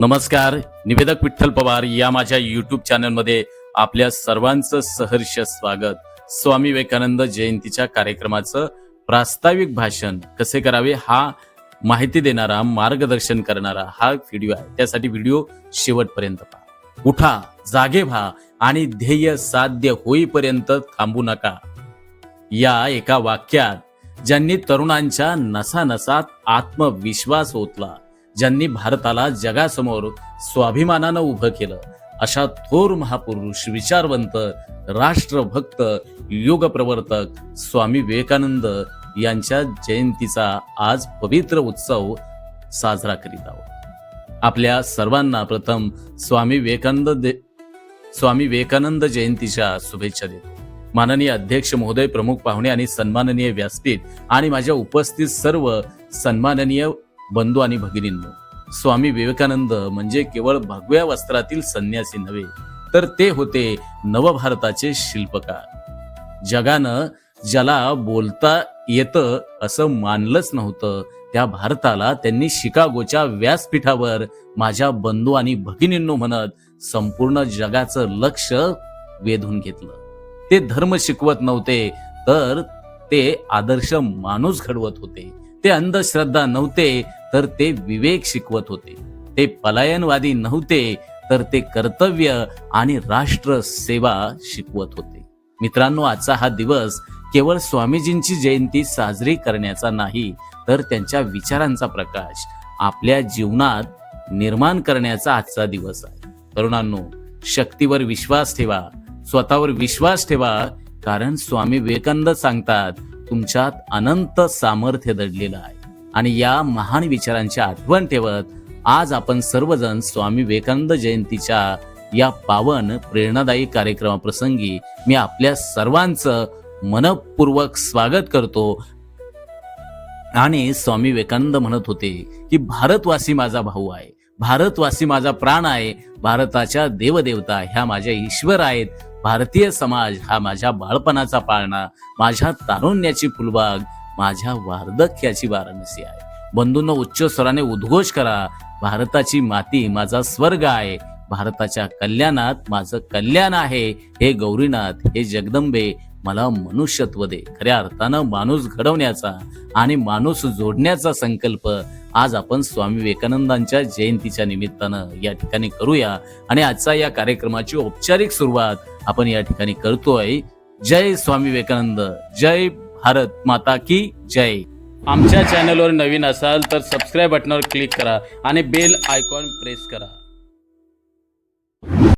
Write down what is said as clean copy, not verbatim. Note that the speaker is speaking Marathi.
नमस्कार, निवेदक विठ्ठल पवार या माझ्या यूट्यूब चॅनलमध्ये आपल्या सर्वांचं सहर्ष स्वागत. स्वामी विवेकानंद जयंतीच्या कार्यक्रमाचं प्रास्ताविक भाषण कसे करावे हा माहिती देणारा, मार्गदर्शन करणारा हा व्हिडिओ आहे. त्यासाठी व्हिडिओ शेवटपर्यंत पहा. उठा, जागे व्हा आणि ध्येय साध्य होईपर्यंत थांबू नका. या एका वाक्यात ज्यांनी तरुणांच्या नसानसात आत्मविश्वास ओतला, ज्यांनी भारताला जगासमोर स्वाभिमानानं उभं केलं, अशा थोर महापुरुष, विचारवंत, राष्ट्रभक्त, युगप्रवर्तक स्वामी विवेकानंद यांच्या जयंतीचा आज पवित्र उत्सव साजरा करीत आहोत. आपल्या सर्वांना प्रथम स्वामी विवेकानंद जयंतीच्या शुभेच्छा देतो. माननीय अध्यक्ष महोदय, प्रमुख पाहुणे आणि सन्माननीय व्यासपीठ आणि माझ्या उपस्थित सर्व सन्माननीय बंधू आणि भगिनींनो, स्वामी विवेकानंद म्हणजे केवळ भगव्या वस्त्रातील संन्यासी नव्हे, तर ते होते नवभारताचे शिल्पकार. जगानं ज्याला बोलता येतं असं मानलंच नव्हतं, त्या भारताला त्यांनी शिकागोच्या व्यासपीठावर माझ्या बंधू आणि भगिनींनो म्हणत संपूर्ण जगाचं लक्ष वेधून घेतलं. ते धर्म शिकवत नव्हते, तर ते आदर्श माणूस घडवत होते. ते अंधश्रद्धा नव्हते, तर ते विवेक शिकवत होते. ते पलायनवादी नव्हते, तर ते कर्तव्य आणि राष्ट्र सेवा शिकवत होते. मित्रांनो, आजचा हा दिवस केवळ स्वामीजींची जयंती साजरी करण्याचा नाही, तर त्यांच्या विचारांचा प्रकाश आपल्या जीवनात निर्माण करण्याचा आजचा दिवस आहे. तरुणांनो, शक्तीवर विश्वास ठेवा, स्वतःवर विश्वास ठेवा, कारण स्वामी विवेकानंद सांगतात, तुमच्यात अनंत सामर्थ्य दडलेलं आहे. आणि या महान विचारांची आठवण ठेवत आज आपण सर्वजण स्वामी विवेकानंद जयंतीच्या या पावन प्रेरणादायी कार्यक्रमाप्रसंगी मी आपल्या सर्वांचं मनपूर्वक स्वागत करतो. आणि स्वामी विवेकानंद म्हणत होते की भारतवासी माझा भाऊ आहे, भारतवासी माझा प्राण आहे, भारताच्या देवदेवता ह्या माझ्या ईश्वर आहेत, भारतीय समाज हा माझ्या बाळपणाचा पाळणा, माझ्या तारुण्याची फुलबाग, माझ्या वार्धक्याची वाराणसी आहे. बंधूंनो, उच्च स्वराने उद्घोष करा, भारताची माती माझा स्वर्ग आहे, भारताच्या कल्याणात माझं कल्याण आहे. हे गौरीनाथ, हे जगदंबे, मला मनुष्यत्व दे. खऱ्या अर्थानं माणूस घडवण्याचा आणि माणूस जोडण्याचा संकल्प आज आपण स्वामी विवेकानंदांच्या जयंतीच्या निमित्तानं या ठिकाणी करूया. आणि आजचा या कार्यक्रमाची औपचारिक सुरुवात आपण या ठिकाणी करतोय. जय स्वामी विवेकानंद, जय भारत माता की जय. आमच्या चॅनलवर नवीन असाल तर सबस्क्राईब बटनावर क्लिक करा आणि बेल आयकॉन प्रेस करा.